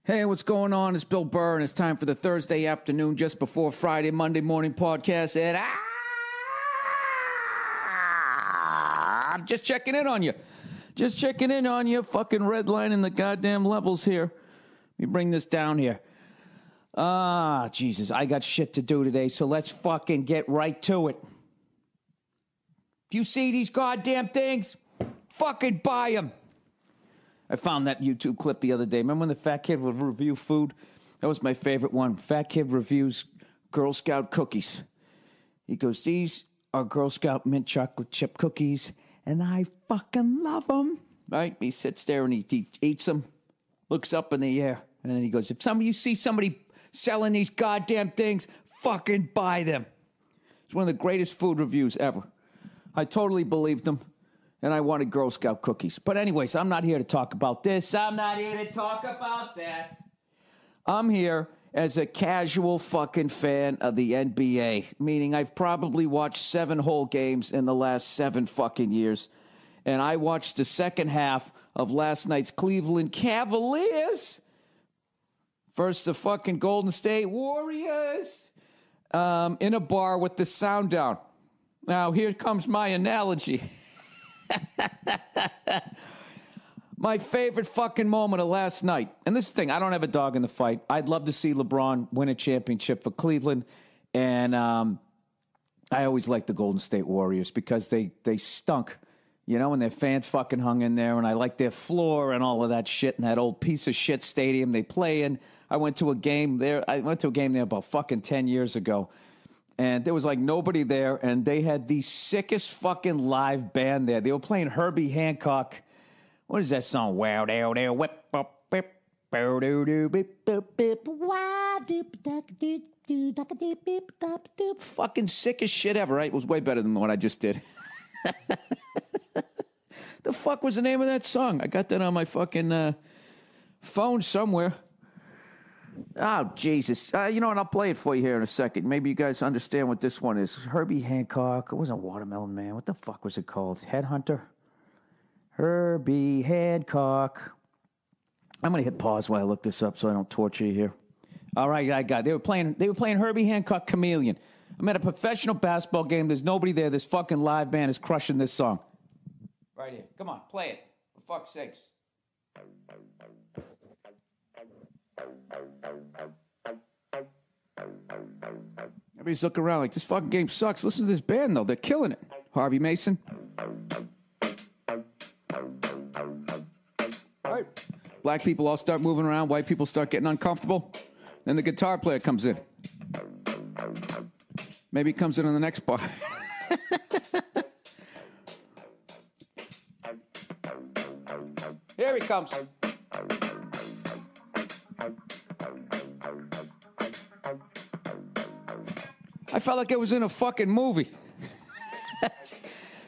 Hey, what's going on? It's Bill Burr, and it's time for the Thursday afternoon, just before Friday, Monday morning podcast. And I'm just checking in on you. Just checking in on you. Fucking redlining the goddamn levels here. Let me bring this down here. Jesus, I got shit to do today, so let's fucking get right to it. If you see these goddamn things, fucking buy them. I found that YouTube clip the other day. Remember when the fat kid would review food? That was my favorite one. Fat kid reviews Girl Scout cookies. He goes, these are Girl Scout mint chocolate chip cookies, and I fucking love them. Right? He sits there and he eats them, looks up in the air, and then he goes, if you see somebody selling these goddamn things, fucking buy them. It's one of the greatest food reviews ever. I totally believed him. And I wanted Girl Scout cookies. But anyways, I'm not here to talk about this. I'm not here to talk about that. I'm here as a casual fucking fan of the NBA. Meaning I've probably watched 7 whole games in the last 7 fucking years. And I watched the second half of last night's Cleveland Cavaliers versus the fucking Golden State Warriors in a bar with the sound down. Now, here comes my analogy. My favorite fucking moment of last night. And this thing, I don't have a dog in the fight. I'd love to see LeBron win a championship for Cleveland. And I always liked the Golden State Warriors because they stunk, you know, and their fans fucking hung in there. And I liked their floor and all of that shit and that old piece of shit stadium they play in. I went to a game there about fucking 10 years ago. And there was like nobody there, and they had the sickest fucking live band there. They were playing Herbie Hancock. What is that song? Wow, dow, dow, whip, up, whip, bow, doo, doo, beep, boop, beep, wow, doop, duck, doop, doo, duck, doop, beep, dup, doop. Fucking sickest shit ever, right? It was way better than what I just did. The fuck was the name of that song? I got that on my fucking phone somewhere. Oh, Jesus. You know what? I'll play it for you here in a second. Maybe you guys understand what this one is. Herbie Hancock. It wasn't Watermelon Man. What the fuck was it called? Headhunter? Herbie Hancock. I'm going to hit pause while I look this up so I don't torture you here. All right, I got it. They were playing Herbie Hancock Chameleon. I'm at a professional basketball game. There's nobody there. This fucking live band is crushing this song. Right here. Come on, play it. For fuck's sakes. Everybody's looking around like, this fucking game sucks. Listen to this band, though. They're killing it. Harvey Mason. All right. Black people all start moving around. White people start getting uncomfortable. Then the guitar player comes in. Maybe he comes in on the next bar. Here he comes. I felt like I was in a fucking movie.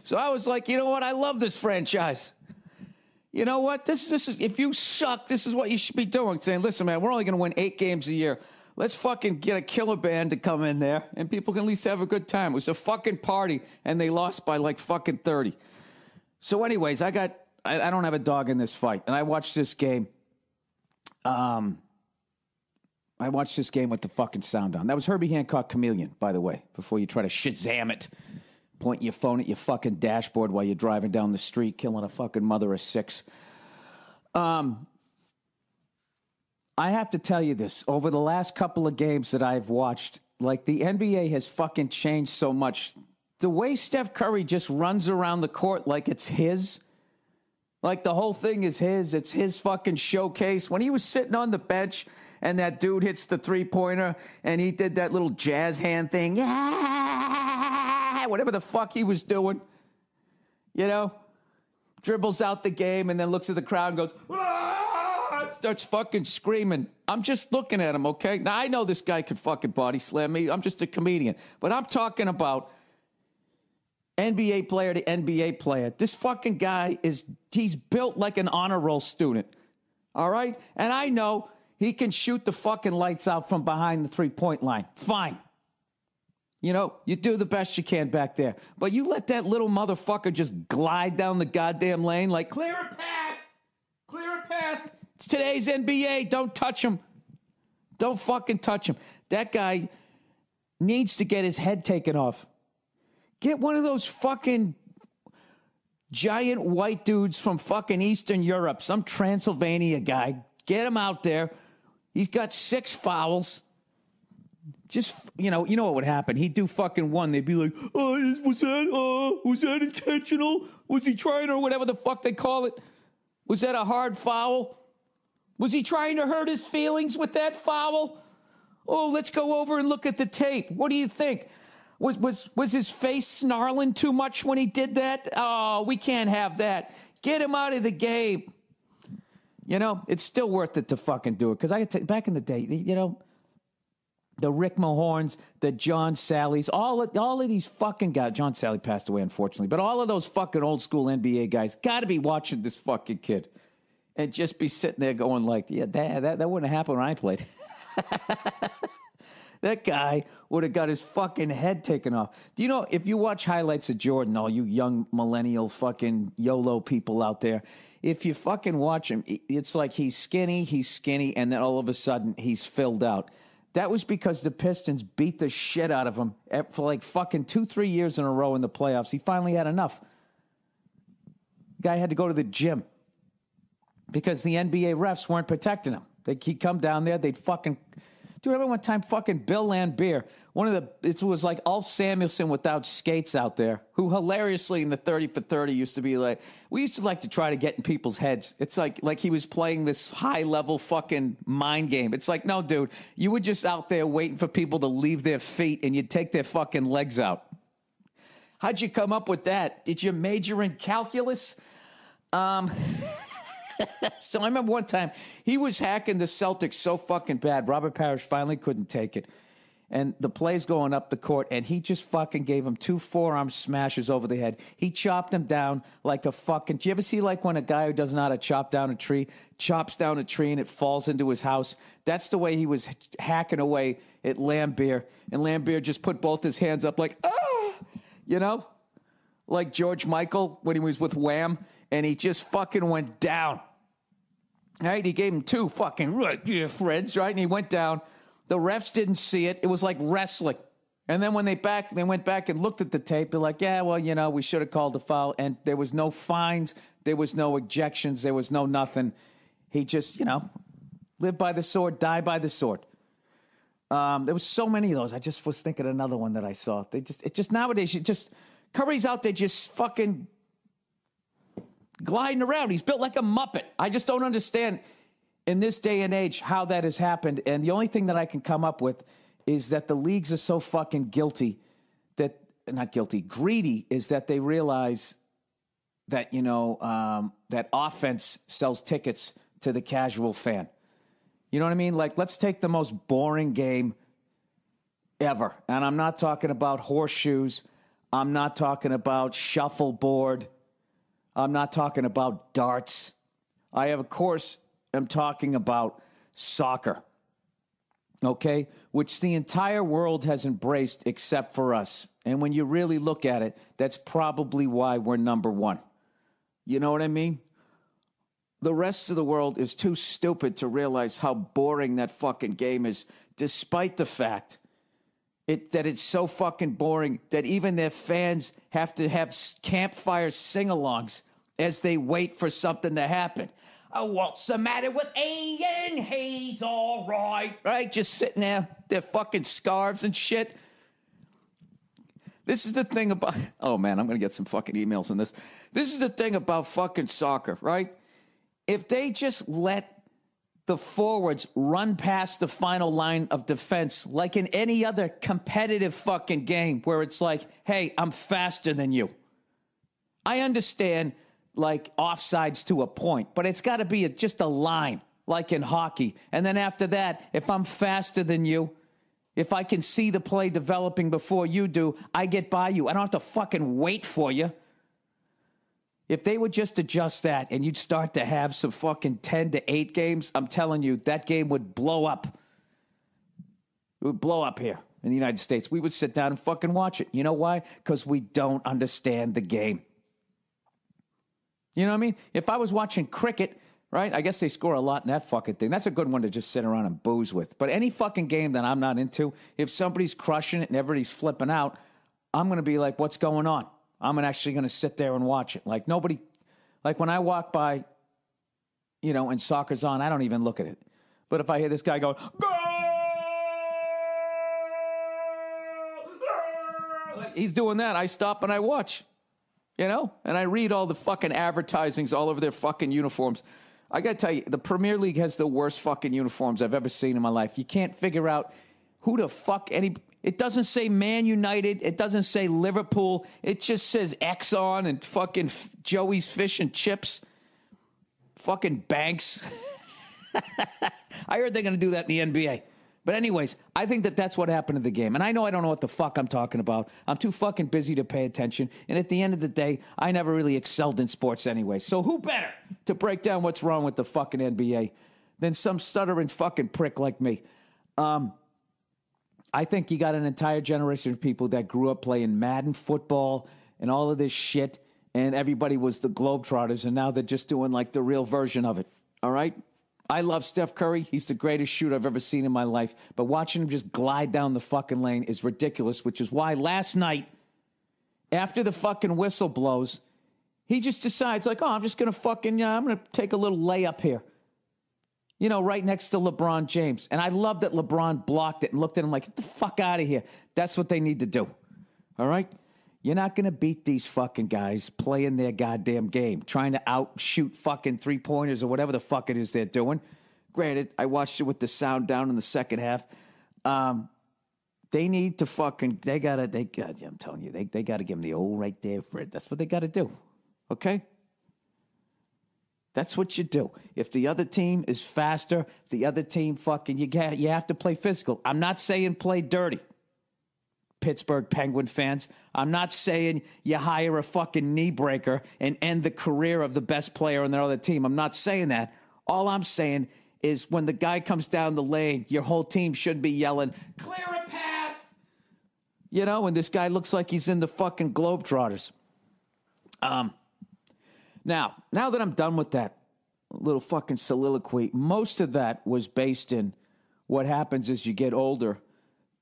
So I was like, you know what? I love this franchise. You know what? This is if you suck, this is what you should be doing. Saying, listen, man, we're only going to win 8 games a year. Let's fucking get a killer band to come in there, and people can at least have a good time. It was a fucking party, and they lost by like fucking 30. So anyways, I don't have a dog in this fight, and I watched this game. I watched this game with the fucking sound on. That was Herbie Hancock Chameleon, by the way, before you try to Shazam it. Point your phone at your fucking dashboard while you're driving down the street, killing a fucking mother of 6. I have to tell you this. Over the last couple of games that I've watched, like, the NBA has fucking changed so much. The way Steph Curry just runs around the court like it's his. Like, the whole thing is his. It's his fucking showcase. When he was sitting on the bench and that dude hits the three-pointer and he did that little jazz hand thing. Whatever the fuck he was doing. You know? Dribbles out the game and then looks at the crowd and goes, starts fucking screaming. I'm just looking at him, okay? Now, I know this guy could fucking body slam me. I'm just a comedian. But I'm talking about NBA player to NBA player. This fucking guy he's built like an honor roll student. All right? And I know he can shoot the fucking lights out from behind the three-point line. Fine. You know, you do the best you can back there. But you let that little motherfucker just glide down the goddamn lane like, clear a path, It's today's NBA. Don't touch him. Don't fucking touch him. That guy needs to get his head taken off. Get one of those fucking giant white dudes from fucking Eastern Europe, some Transylvania guy. Get him out there. He's got 6 fouls. Just, you know what would happen. He'd do fucking one. They'd be like, was that intentional? Was he trying, or whatever the fuck they call it? Was that a hard foul? Was he trying to hurt his feelings with that foul? Oh, let's go over and look at the tape. What do you think? Was his face snarling too much when he did that? Oh, we can't have that. Get him out of the game. You know, it's still worth it to fucking do it. Because back in the day, you know, the Rick Mahorns, the John Sallys, all of these fucking guys. John Sally passed away, unfortunately. But all of those fucking old school NBA guys got to be watching this fucking kid. And just be sitting there going like, yeah, that wouldn't have happened when I played. That guy would have got his fucking head taken off. Do you know, if you watch highlights of Jordan, all you young millennial fucking YOLO people out there, if you fucking watch him, it's like he's skinny, and then all of a sudden he's filled out. That was because the Pistons beat the shit out of him for like fucking 2-3 years in a row in the playoffs. He finally had enough. The guy had to go to the gym because the NBA refs weren't protecting him. He'd come down there, they'd fucking... Dude, I remember one time fucking Bill Lambier, it was like Ulf Samuelson without skates out there, who hilariously in the 30 for 30 used to be like, we used to like to try to get in people's heads. It's like he was playing this high-level fucking mind game. It's like, no, dude, you were just out there waiting for people to leave their feet and you'd take their fucking legs out. How'd you come up with that? Did you major in calculus? So I remember one time he was hacking the Celtics so fucking bad. Robert Parrish finally couldn't take it. And the play's going up the court, and he just fucking gave him 2 forearm smashes over the head. He chopped him down like a fucking... Do you ever see like when a guy who doesn't know how to chop down a tree, chops down a tree and it falls into his house? That's the way he was hacking away at Lambier. And Lambier just put both his hands up like, ah! You know? Like George Michael when he was with Wham, and he just fucking went down. Right? He gave him 2 fucking Freds, right? And he went down. The refs didn't see it. It was like wrestling. And then when they went back and looked at the tape, they're like, yeah, well, you know, we should have called the foul. And there was no fines. There was no ejections. There was no nothing. He just, you know, lived by the sword, die by the sword. There was so many of those. I just was thinking another one that I saw. Nowadays, Curry's out there just fucking gliding around. He's built like a Muppet. I just don't understand in this day and age how that has happened. And the only thing that I can come up with is that the leagues are so fucking greedy is that they realize that, you know, that offense sells tickets to the casual fan. You know what I mean? Like, let's take the most boring game ever. And I'm not talking about horseshoes. I'm not talking about shuffleboard. I'm not talking about darts. Of course, am talking about soccer, okay, which the entire world has embraced except for us. And when you really look at it, that's probably why we're number 1. You know what I mean? The rest of the world is too stupid to realize how boring that fucking game is, despite the fact that it's so fucking boring that even their fans have to have campfire sing-alongs as they wait for something to happen. Oh, what's the matter with Ian? He's all right. Right? Just sitting there, their fucking scarves and shit. This is the thing about... Oh, man, I'm going to get some fucking emails on this. This is the thing about fucking soccer, right? If they just let the forwards run past the final line of defense like in any other competitive fucking game where it's like, hey, I'm faster than you. I understand... like offsides to a point, but it's got to be just a line, like in hockey. And then after that, if I'm faster than you, if I can see the play developing before you do, I get by you. I don't have to fucking wait for you. If they would just adjust that and you'd start to have some fucking 10-8 games, I'm telling you, that game would blow up. It would blow up here in the United States. We would sit down and fucking watch it. You know why? Because we don't understand the game. You know what I mean? If I was watching cricket, right? I guess they score a lot in that fucking thing. That's a good one to just sit around and booze with. But any fucking game that I'm not into, if somebody's crushing it and everybody's flipping out, I'm going to be like, what's going on? I'm actually going to sit there and watch it. Like nobody, like when I walk by, you know, and soccer's on, I don't even look at it. But if I hear this guy go, go! He's doing that. I stop and I watch, you know, and I read all the fucking advertisings all over their fucking uniforms. I got to tell you, the Premier League has the worst fucking uniforms I've ever seen in my life. You can't figure out who the fuck it doesn't say Man United. It doesn't say Liverpool. It just says Exxon and fucking Joey's Fish and Chips. Fucking Banks. I heard they're going to do that in the NBA. But anyways, I think that's what happened to the game. And I know I don't know what the fuck I'm talking about. I'm too fucking busy to pay attention. And at the end of the day, I never really excelled in sports anyway. So who better to break down what's wrong with the fucking NBA than some stuttering fucking prick like me? I think you got an entire generation of people that grew up playing Madden football and all of this shit, and everybody was the Globetrotters, and now they're just doing like the real version of it, all right? I love Steph Curry. He's the greatest shooter I've ever seen in my life. But watching him just glide down the fucking lane is ridiculous, which is why last night, after the fucking whistle blows, he just decides, like, oh, I'm just going to fucking, I'm going to take a little layup here. You know, right next to LeBron James. And I love that LeBron blocked it and looked at him like, get the fuck out of here. That's what they need to do. All right? You're not going to beat these fucking guys playing their goddamn game, trying to outshoot fucking three-pointers or whatever the fuck it is they're doing. Granted, I watched it with the sound down in the second half. They need to fucking, I'm telling you, they got to give them the old right there, Fred. That's what they got to do, okay? That's what you do. If the other team is faster, if the other team fucking, you have to play physical. I'm not saying play dirty. Pittsburgh Penguin fans. I'm not saying you hire a fucking knee breaker and end the career of the best player on their other team. I'm not saying that. All I'm saying is when the guy comes down the lane, your whole team should be yelling, clear a path! You know, and this guy looks like he's in the fucking Globetrotters. Now that I'm done with that little fucking soliloquy, most of that was based in what happens as you get older,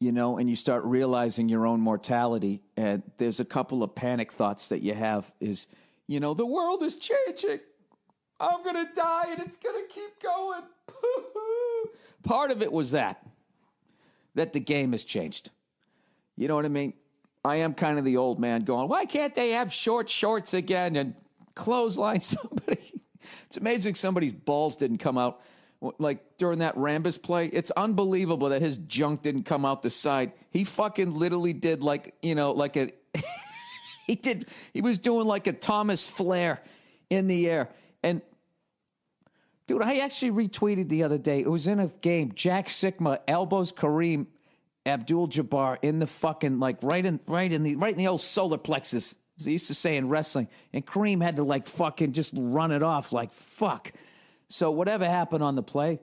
you know, and you start realizing your own mortality. And there's a couple of panic thoughts that you have is, you know, the world is changing. I'm going to die and it's going to keep going. Part of it was that the game has changed. You know what I mean? I am kind of the old man going, why can't they have short shorts again and clothesline somebody? It's amazing somebody's balls didn't come out. Like during that Rambus play, it's unbelievable that his junk didn't come out the side. He fucking literally did like, you know, like a, he was doing like a Thomas Flair in the air. And dude, I actually retweeted the other day. It was in a game. Jack Sikma elbows Kareem Abdul-Jabbar in the fucking, like right in the old solar plexus, as they used to say in wrestling. And Kareem had to like fucking just run it off like fuck. So whatever happened on the play,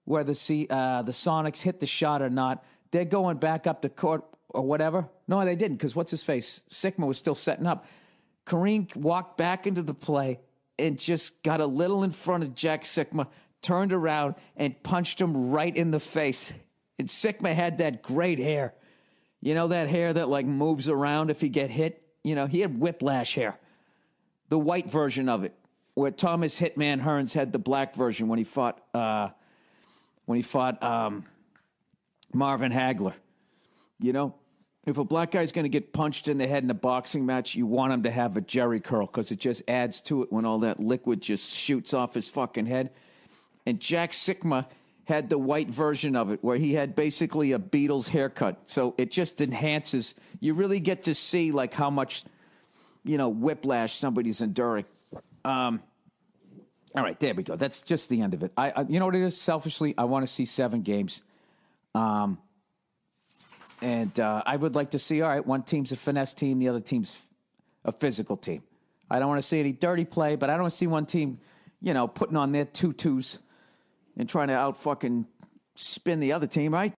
whether the Sonics hit the shot or not, they're going back up the court or whatever. No, they didn't, because what's his face? Sikma was still setting up. Kareem walked back into the play and just got a little in front of Jack Sikma, turned around and punched him right in the face. And Sikma had that great hair. You know that hair that like moves around if you get hit? You know, he had whiplash hair. The white version of it. Where Thomas Hitman Hearns had the black version when he fought Marvin Hagler. You know, if a black guy's going to get punched in the head in a boxing match, you want him to have a jerry curl because it just adds to it when all that liquid just shoots off his fucking head. And Jack Sikma had the white version of it where he had basically a Beatles haircut. So it just enhances. You really get to see like how much, you know, whiplash somebody's enduring. All right, there we go. That's just the end of it. I you know what it is? Selfishly, I want to see 7 games. And I would like to see, all right, one team's a finesse team, the other team's a physical team. I don't want to see any dirty play, but I don't want to see one team, you know, putting on their tutus and trying to out fucking spin the other team, right?